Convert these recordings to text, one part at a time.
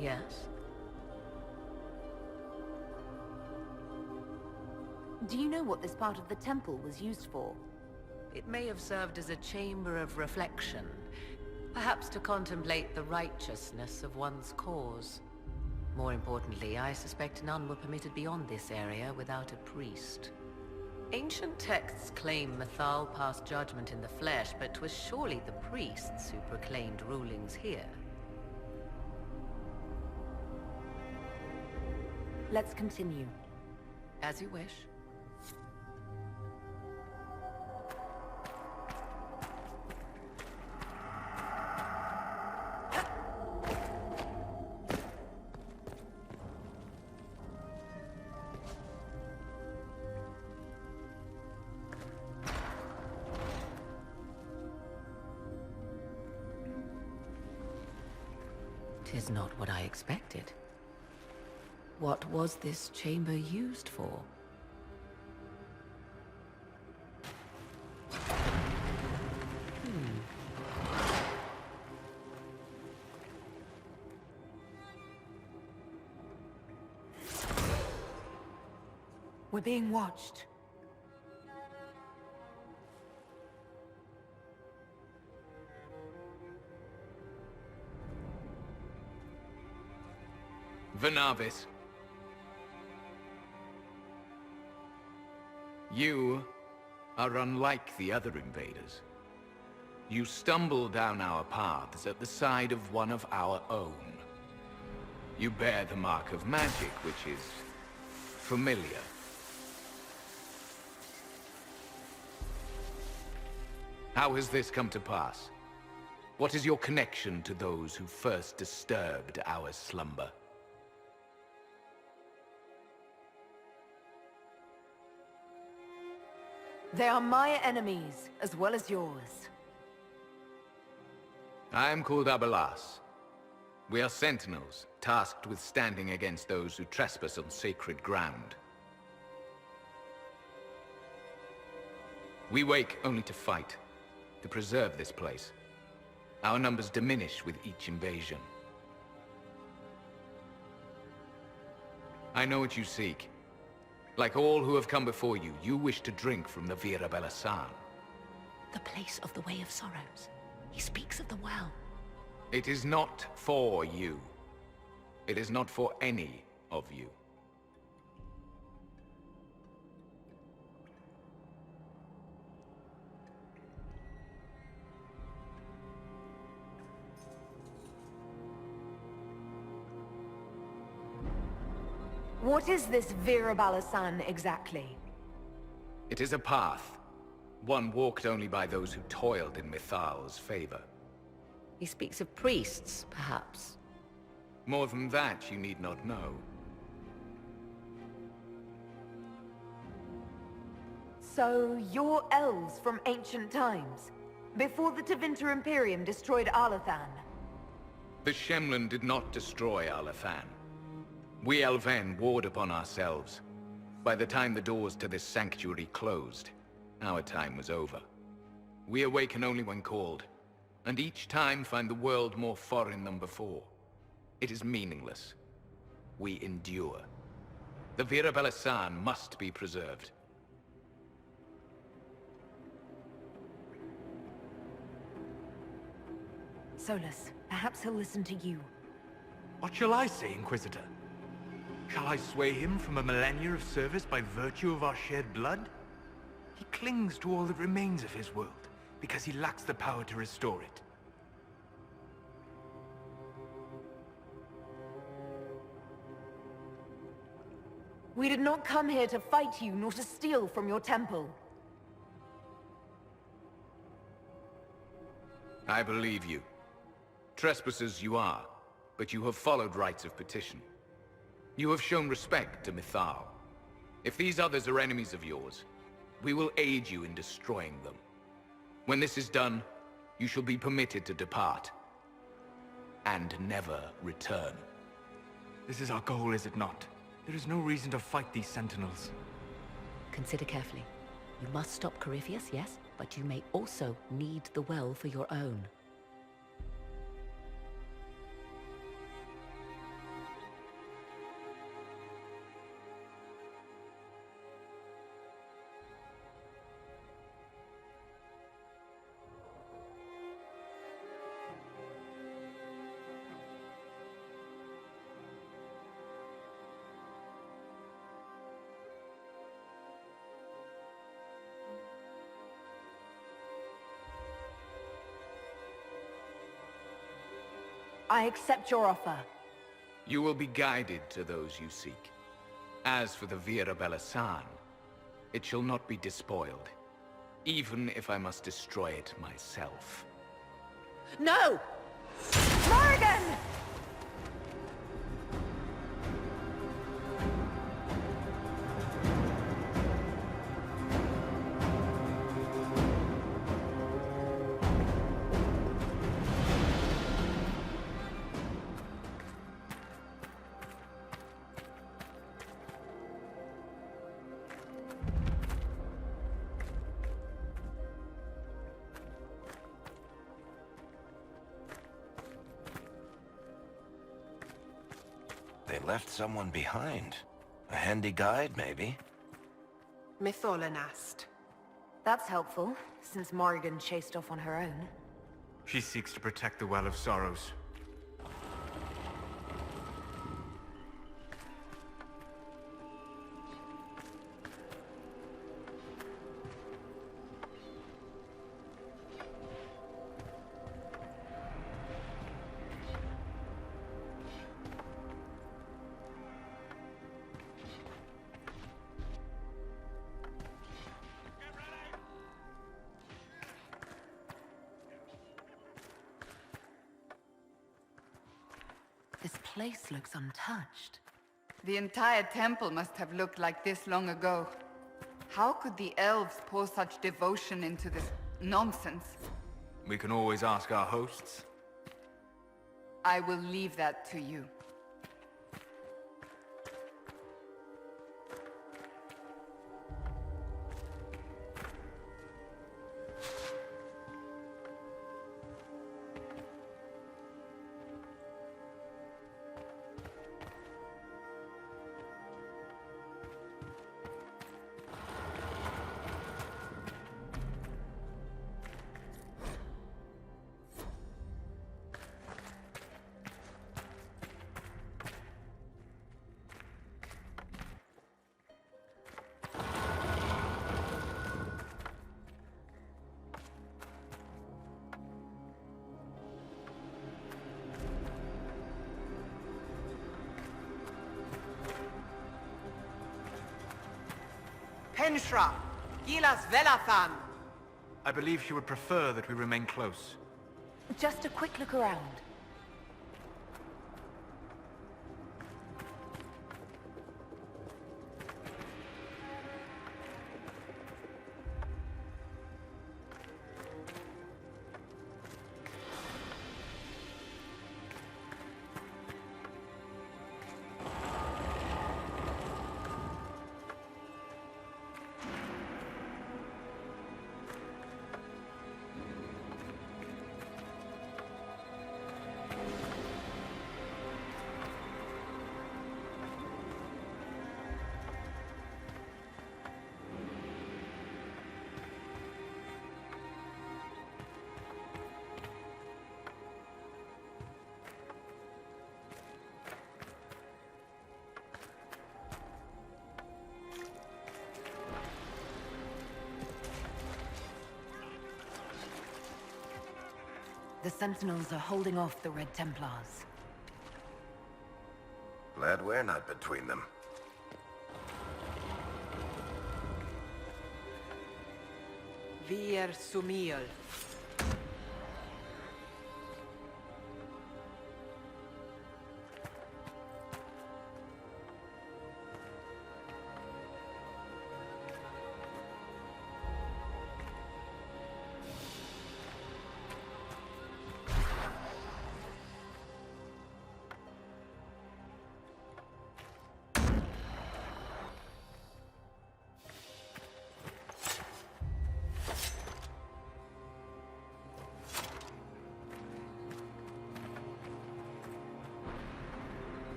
Yes? Do you know what this part of the temple was used for? It may have served as a chamber of reflection, perhaps to contemplate the righteousness of one's cause. More importantly, I suspect none were permitted beyond this area without a priest. Ancient texts claim Mythal passed judgment in the flesh, but 'twas surely the priests who proclaimed rulings here. Let's continue. As you wish. Tis not what I expected. What was this chamber used for? We're being watched. Venavis. You are unlike the other invaders. You stumble down our paths at the side of one of our own. You bear the mark of magic, which is familiar. How has this come to pass? What is your connection to those who first disturbed our slumber? They are my enemies, as well as yours. I am called Abelas. We are sentinels, tasked with standing against those who trespass on sacred ground. We wake only to fight, to preserve this place. Our numbers diminish with each invasion. I know what you seek. Like all who have come before you, you wish to drink from the Vira Belasan. The place of the Way of Sorrows. He speaks of the well. It is not for you. It is not for any of you. What is this Vira Balasan exactly? It is a path. One walked only by those who toiled in Mythal's favor. He speaks of priests, perhaps. More than that, you need not know. So, you're elves from ancient times, before the Tevinter Imperium destroyed Alathan. The Shemlin did not destroy Alathan. We Elven warred upon ourselves. By the time the doors to this sanctuary closed, our time was over. We awaken only when called, and each time find the world more foreign than before. It is meaningless. We endure. The Vira Belasan must be preserved. Solus, perhaps he'll listen to you. What shall I say, Inquisitor? Shall I sway him from a millennia of service by virtue of our shared blood? He clings to all that remains of his world, because he lacks the power to restore it. We did not come here to fight you, nor to steal from your temple. I believe you. Trespassers you are, but you have followed rites of petition. You have shown respect to Mythal. If these others are enemies of yours, we will aid you in destroying them. When this is done, you shall be permitted to depart. And never return. This is our goal, is it not? There is no reason to fight these sentinels. Consider carefully. You must stop Corypheus, yes, but you may also need the well for your own. I accept your offer. You will be guided to those you seek. As for the Vira Belasan, it shall not be despoiled, even if I must destroy it myself. No! Morrigan! They left someone behind. A handy guide, maybe? Mytholanast. That's helpful, since Morrigan chased off on her own. She seeks to protect the Well of Sorrows. This place looks untouched. The entire temple must have looked like this long ago. How could the elves pour such devotion into this nonsense? We can always ask our hosts. I will leave that to you. Penshra, Gilas Velathan. I believe she would prefer that we remain close. Just a quick look around. The Sentinels are holding off the Red Templars. Glad we're not between them. Vir Sumiel.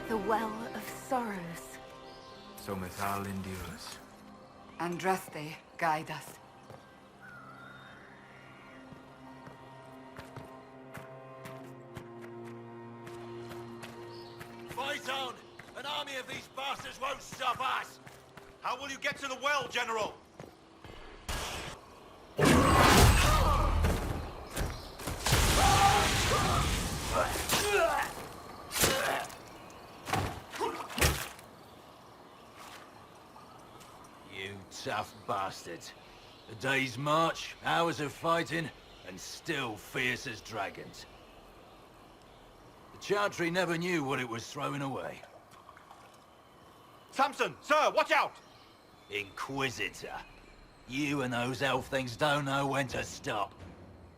The Well of Sorrows. So Mithal endures. Andraste, guide us. Fight on! An army of these bastards won't stop us! How will you get to the well, General? You tough bastards. A day's march, hours of fighting, and still fierce as dragons. The Chantry never knew what it was throwing away. Samson, sir, watch out! Inquisitor. You and those elf things don't know when to stop.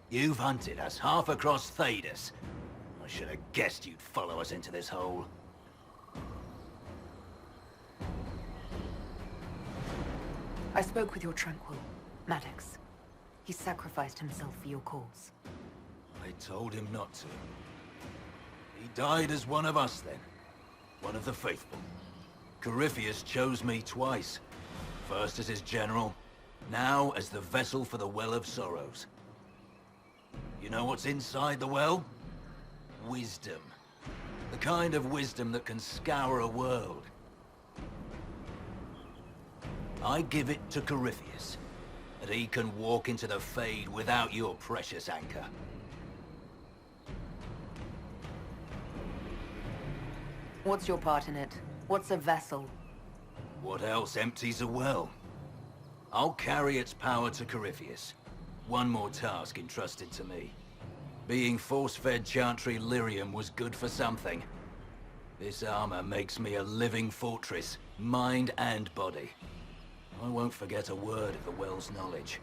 You've hunted us half across Thedas. I should have guessed you'd follow us into this hole. I spoke with your Tranquil, Maddox. He sacrificed himself for your cause. I told him not to. He died as one of us then. One of the faithful. Corypheus chose me twice. First as his general, now as the vessel for the Well of Sorrows. You know what's inside the well? Wisdom. The kind of wisdom that can scour a world. I give it to Corypheus, that he can walk into the Fade without your precious anchor. What's your part in it? What's a vessel? What else empties a well? I'll carry its power to Corypheus. One more task entrusted to me. Being force-fed Chantry lyrium was good for something. This armor makes me a living fortress, mind and body. I won't forget a word of the well's knowledge.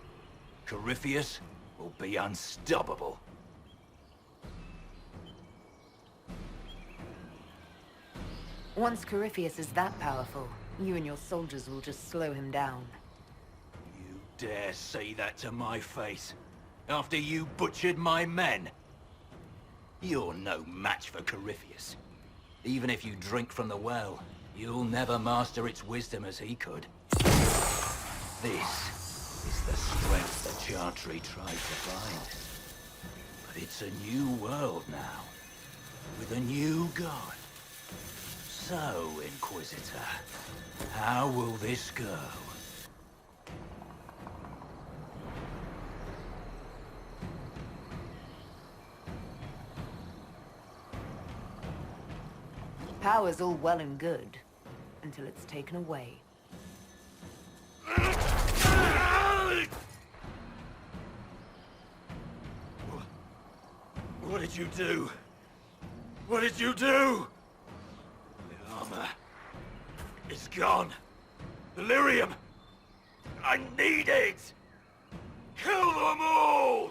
Corypheus will be unstoppable. Once Corypheus is that powerful, you and your soldiers will just slow him down. You dare say that to my face, after you butchered my men? You're no match for Corypheus. Even if you drink from the well, you'll never master its wisdom as he could. This is the strength the Chantry tried to find. But it's a new world now, with a new god. So, Inquisitor, how will this go? Power's all well and good, until it's taken away. What did you do? What did you do? The armor is gone. Delirium! I need it! Kill them all!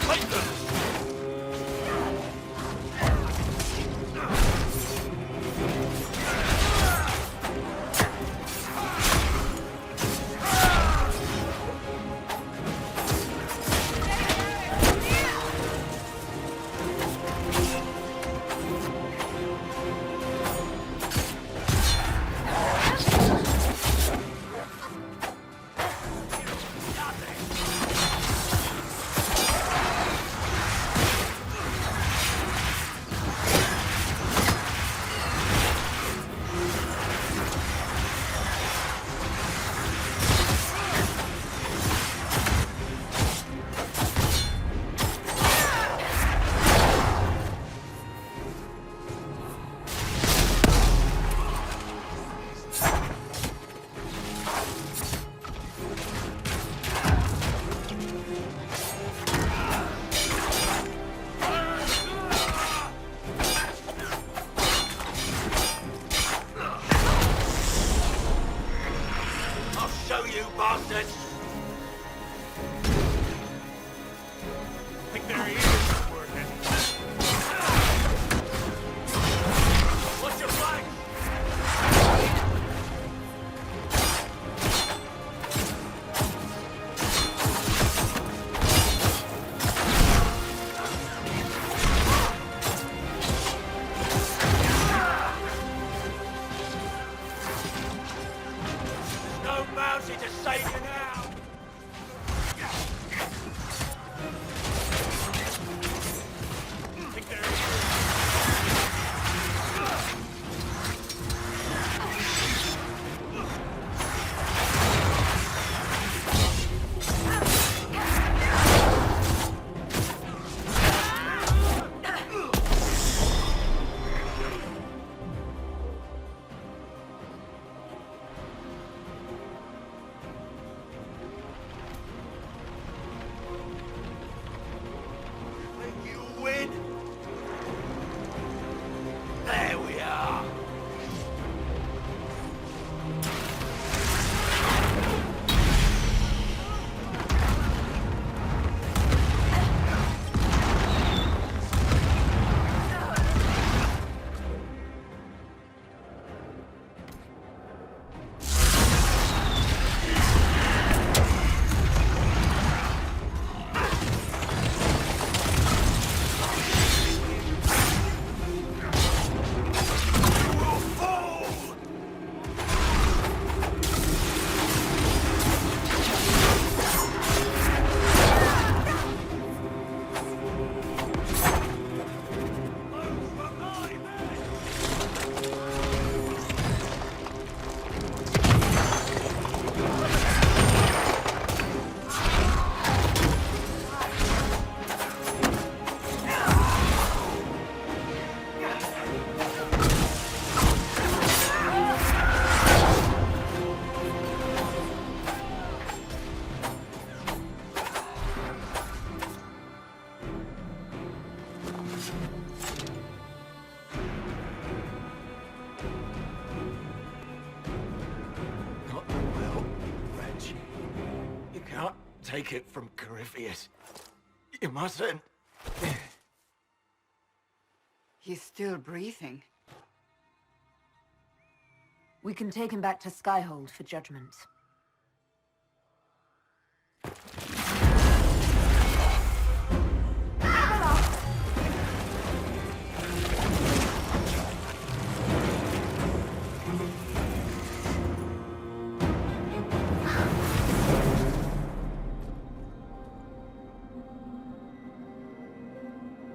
Fight them! Take it from Corypheus. You mustn't. He's still breathing. We can take him back to Skyhold for judgment.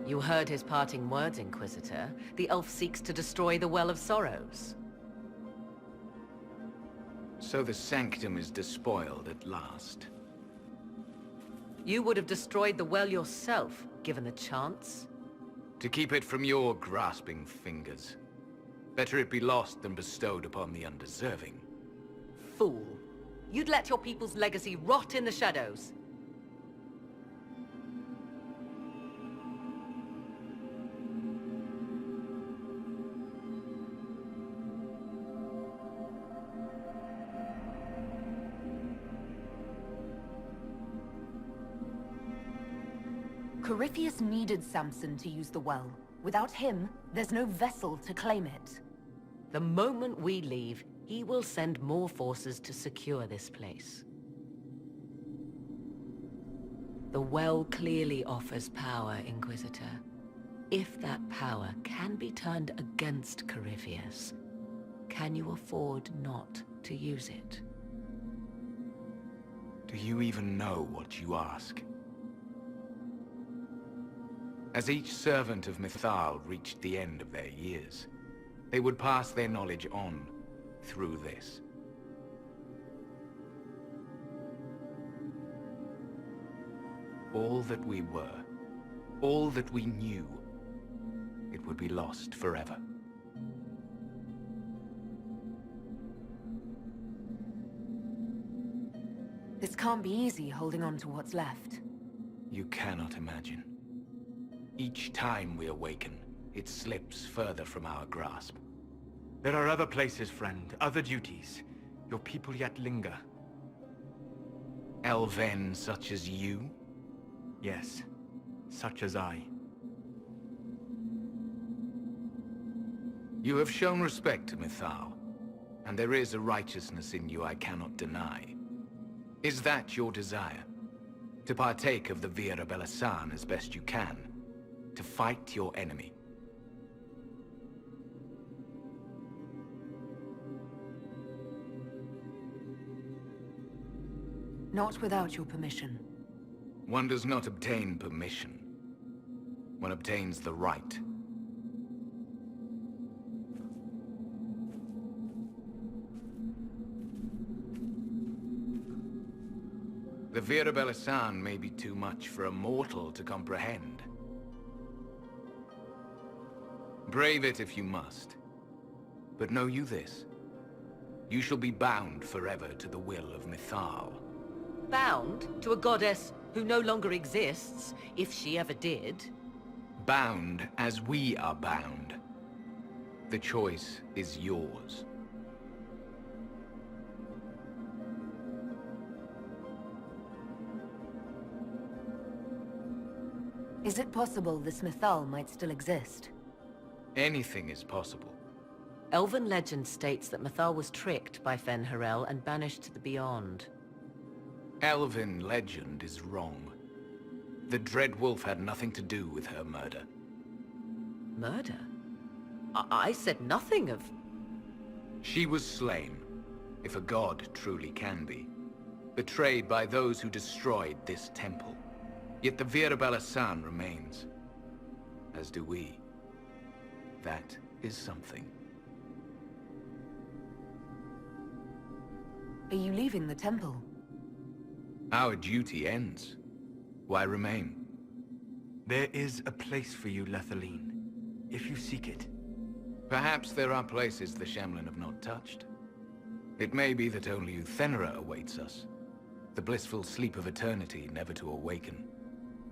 You heard his parting words, Inquisitor. The elf seeks to destroy the Well of Sorrows. So the Sanctum is despoiled at last. You would have destroyed the well yourself, given the chance. To keep it from your grasping fingers. Better it be lost than bestowed upon the undeserving. Fool. You'd let your people's legacy rot in the shadows. Corypheus needed Samson to use the well. Without him, there's no vessel to claim it. The moment we leave, he will send more forces to secure this place. The well clearly offers power, Inquisitor. If that power can be turned against Corypheus, can you afford not to use it? Do you even know what you ask? As each servant of Mythal reached the end of their years, they would pass their knowledge on through this. All that we were, all that we knew, it would be lost forever. This can't be easy holding on to what's left. You cannot imagine. Each time we awaken, it slips further from our grasp. There are other places, friend, other duties. Your people yet linger. Elven such as you? Yes, such as I. You have shown respect to Mythal, and there is a righteousness in you I cannot deny. Is that your desire? To partake of the Vira Belasan as best you can? To fight your enemy? Not without your permission. One does not obtain permission. One obtains the right. The Vira Belasan may be too much for a mortal to comprehend. Brave it if you must. But know you this. You shall be bound forever to the will of Mythal. Bound to a goddess who no longer exists, if she ever did. Bound as we are bound. The choice is yours. Is it possible this Mythal might still exist? Anything is possible. Elven legend states that Mythal was tricked by Fen-Harel and banished to the Beyond. Elven legend is wrong. The Dread Wolf had nothing to do with her murder. Murder? I said nothing of... She was slain, if a god truly can be. Betrayed by those who destroyed this temple. Yet the Vira Belasan remains. As do we. That is something. Are you leaving the temple? Our duty ends. Why remain? There is a place for you, Lethaline, if you seek it. Perhaps there are places the Shemlin have not touched. It may be that only Uthenera awaits us. The blissful sleep of eternity never to awaken,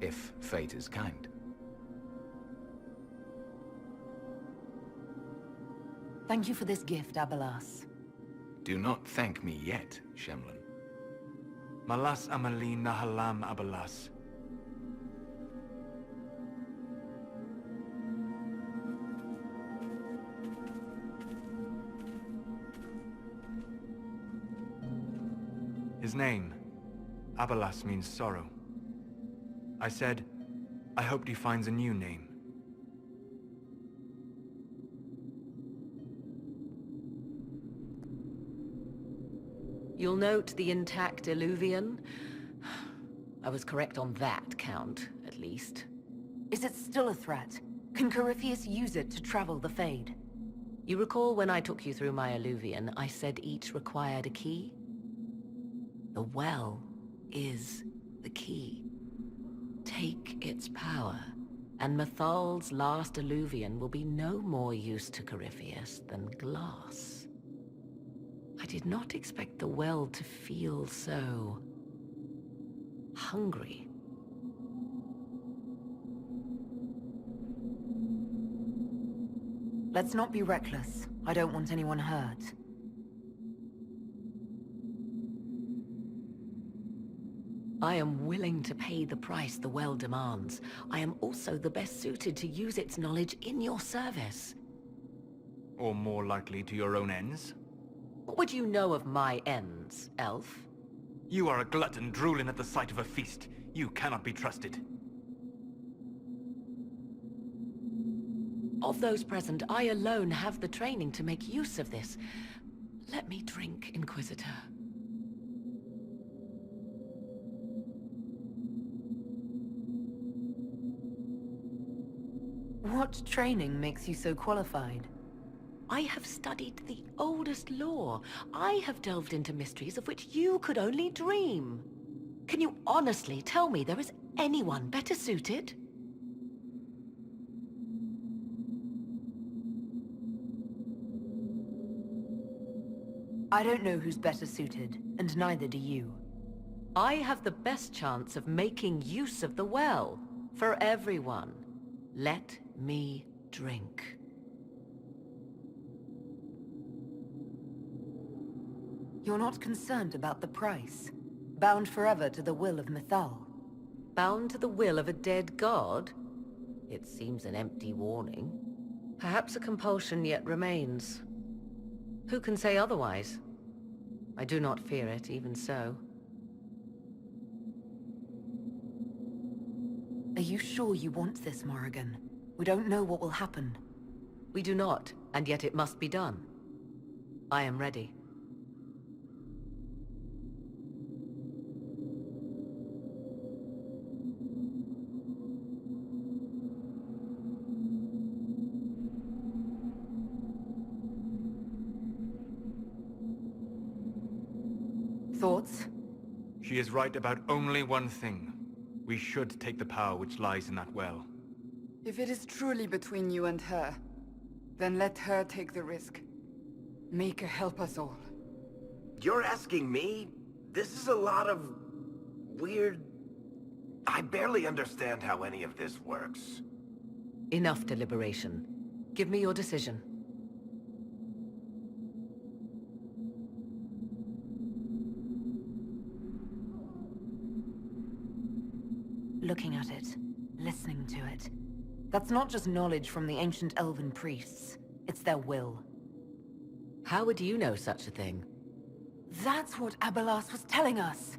if fate is kind. Thank you for this gift, Abelas. Do not thank me yet, Shemlin. Malas Amalin Nahalam Abelas. His name, Abelas, means sorrow. I said, I hoped he finds a new name. You'll note the intact Illuvian. I was correct on that count, at least. Is it still a threat? Can Corypheus use it to travel the Fade? You recall when I took you through my Illuvian, I said each required a key? The well is the key. take its power, and Mythal's last alluvian will be no more use to Corypheus than glass. I did not expect the well to feel so hungry. Let's not be reckless. I don't want anyone hurt. I am willing to pay the price the well demands. I am also the best suited to use its knowledge in your service. Or more likely to your own ends? What would you know of my ends, elf? You are a glutton drooling at the sight of a feast. You cannot be trusted. Of those present, I alone have the training to make use of this. Let me drink, Inquisitor. What training makes you so qualified? I have studied the oldest lore. I have delved into mysteries of which you could only dream. Can you honestly tell me there is anyone better suited? I don't know who's better suited, and neither do you. I have the best chance of making use of the well. For everyone. Let me drink. You're not concerned about the price? Bound forever to the will of Mythal? Bound to the will of a dead god? It seems an empty warning. Perhaps a compulsion yet remains. Who can say otherwise? I do not fear it, even so. Are you sure you want this, Morrigan? We don't know what will happen. We do not, and yet it must be done. I am ready. Thoughts? She is right about only one thing. We should take the power which lies in that well. If it is truly between you and her, then let her take the risk. Make her help us all. You're asking me? This is a lot of... weird... I barely understand how any of this works. Enough deliberation. Give me your decision. Looking at it, listening to it. That's not just knowledge from the ancient elven priests. It's their will. How would you know such a thing? That's what Abelas was telling us.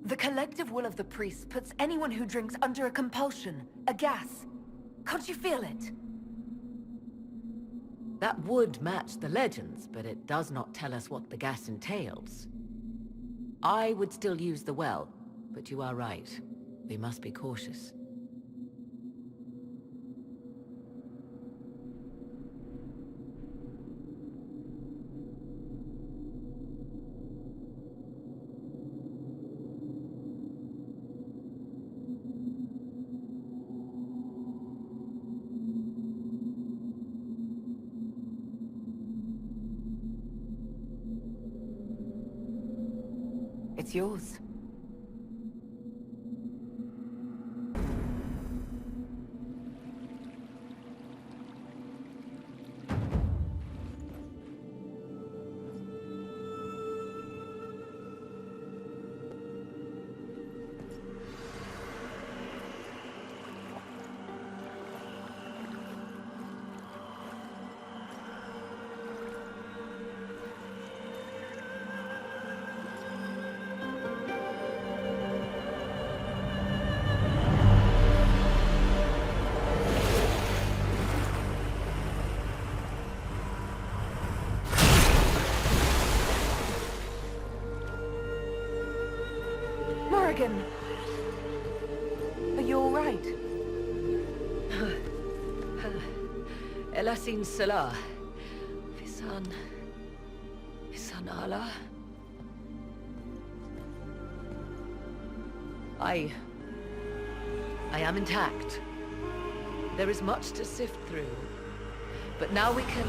The collective will of the priests puts anyone who drinks under a compulsion, a gas. Can't you feel it? That would match the legends, but it does not tell us what the gas entails. I would still use the well, but you are right. We must be cautious. It's yours. Morrigan! Are you all right? Elasin Salah. Visan Allah. I am intact. There is much to sift through, but now we can...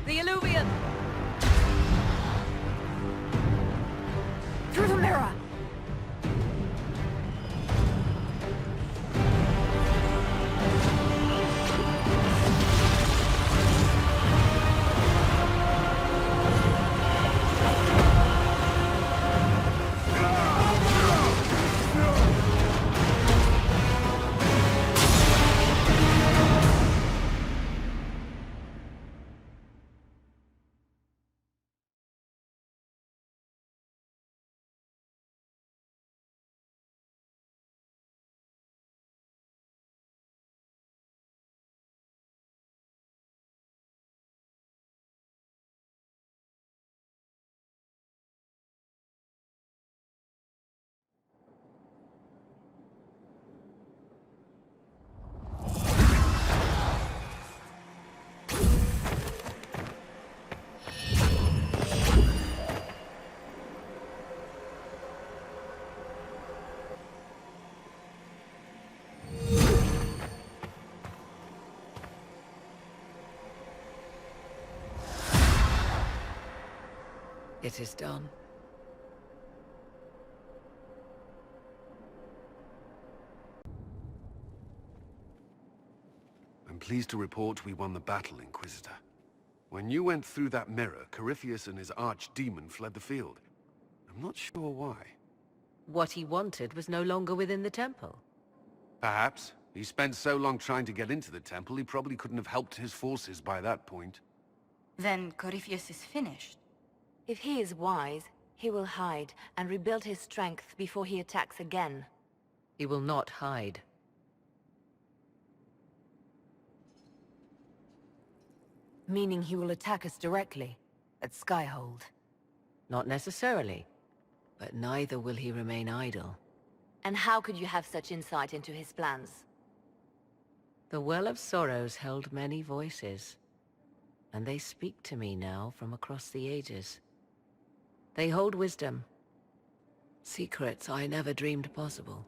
The Illuvian! Through the mirror! It is done. I'm pleased to report we won the battle, Inquisitor. When you went through that mirror, Corypheus and his archdemon fled the field. I'm not sure why. What he wanted was no longer within the temple. Perhaps. He spent so long trying to get into the temple, he probably couldn't have helped his forces by that point. Then Corypheus is finished. If he is wise, he will hide and rebuild his strength before he attacks again. He will not hide. Meaning he will attack us directly, at Skyhold. Not necessarily, but neither will he remain idle. And how could you have such insight into his plans? The Well of Sorrows held many voices, and they speak to me now from across the ages. They hold wisdom, secrets I never dreamed possible.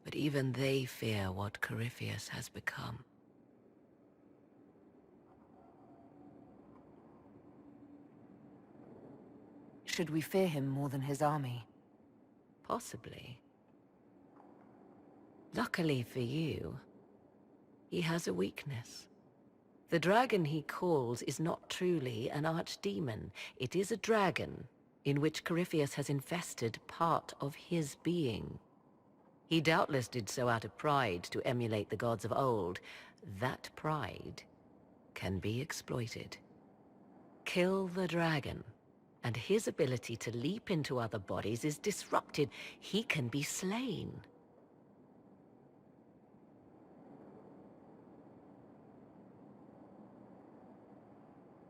But even they fear what Corypheus has become. Should we fear him more than his army? Possibly. Luckily for you, he has a weakness. The dragon he calls is not truly an archdemon. It is a dragon in which Corypheus has infested part of his being. He doubtless did so out of pride to emulate the gods of old. That pride can be exploited. Kill the dragon, and his ability to leap into other bodies is disrupted. He can be slain.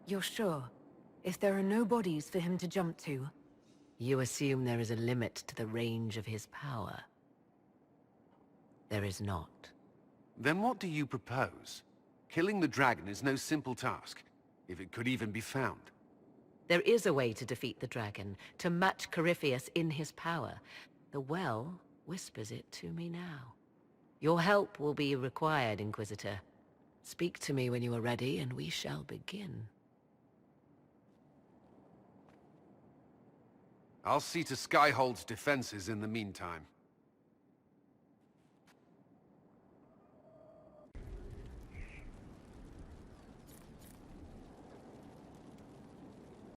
You're sure? If there are no bodies for him to jump to? You assume there is a limit to the range of his power. There is not. Then what do you propose? Killing the dragon is no simple task, if it could even be found. There is a way to defeat the dragon, to match Corypheus in his power. The well whispers it to me now. Your help will be required, Inquisitor. Speak to me when you are ready, and we shall begin. I'll see to Skyhold's defenses in the meantime.